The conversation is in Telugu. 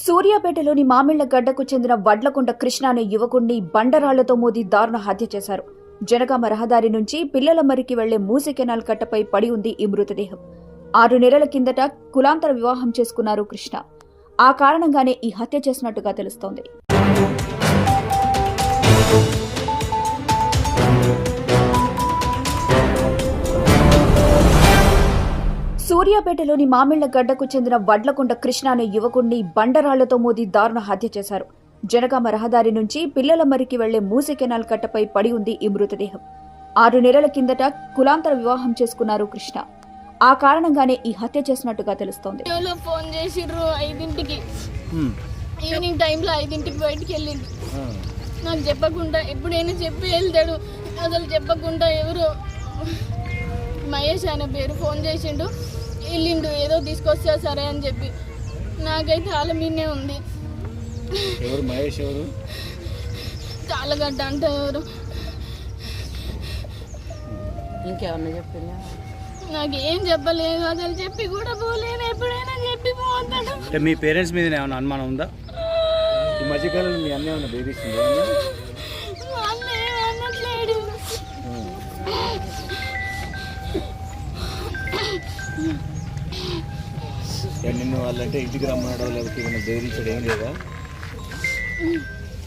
సూర్యాపేటలోని మామిళ్లగడ్డకు చెందిన వడ్లకొండ కృష్ణ అనే యువకుణ్ణి బండరాళ్లతో మోది దారుణ హత్య చేశారు. జనగామ రహదారి నుంచి పిల్లలమరికి వెళ్లే మూసి కెనాల్ కట్టపై పడి ఉంది ఈ మృతదేహం. 6 నెలల కిందట కులాంతర వివాహం చేసుకున్నారు కృష్ణ. ఆ కారణంగానే ఈ హత్య చేసినట్టుగా తెలుస్తోంది. సూర్యాపేటలోని మామిళ్లగడ్డకు చెందిన వడ్లకొండ కృష్ణ అనే యువకుణ్ణి బండరాళ్లతో మోది దారుణ హత్య చేశారు. జనగామ రహదారి నుంచి పిల్లలమరికి వెళ్లే మూసి కెనాల్ కట్టపై పడి ఉంది ఈ మృతదేహం. 6 నెలల కిందట కులాంతర వివాహం చేసుకున్నారు కృష్ణ. ఆ కారణంగానే ఈ హత్య చేసినట్టుగా తెలుస్తోంది. ఫోన్ చేసిర్రు 5ంటికి, ఈవినింగ్ టైంలో 5ంటికి బయటికి వెళ్ళిండు. నాకు చెప్పకుండా ఎప్పుడైనా చెప్పి వెళ్తాడు, అసలు చెప్పకుండా ఎవరు మహేష్ అనే పేరు ఫోన్ చేసిండు, వెళ్ళిండు ఏదో తీసుకొచ్చా సరే అని చెప్పి. నాకైతే వాళ్ళ మీదనే ఉంది. ఎవరు మహేష్? ఎవరు? తాళగడ్డ అంటే ఎవరు? ఇంకేమన్నా చెప్పిందా? నాకేం చెప్పలేదు, అసలు చెప్పి కూడా పోలేను. ఎప్పుడైనా చెప్పి పోతాడు. అంటే మీ పేరెంట్స్ మీద ఏమైనా అనుమానం ఉందా? ఈ మధ్యకాలంలో మీ అన్న ఏమైనా బెదిరిస్తుందా? అనట్లేడు. నిన్ను వాళ్ళంటే ఇంటికి రమ్మన్నాడో లేకపోతే ఏమైనా బెదిరించడం ఏం లేదా?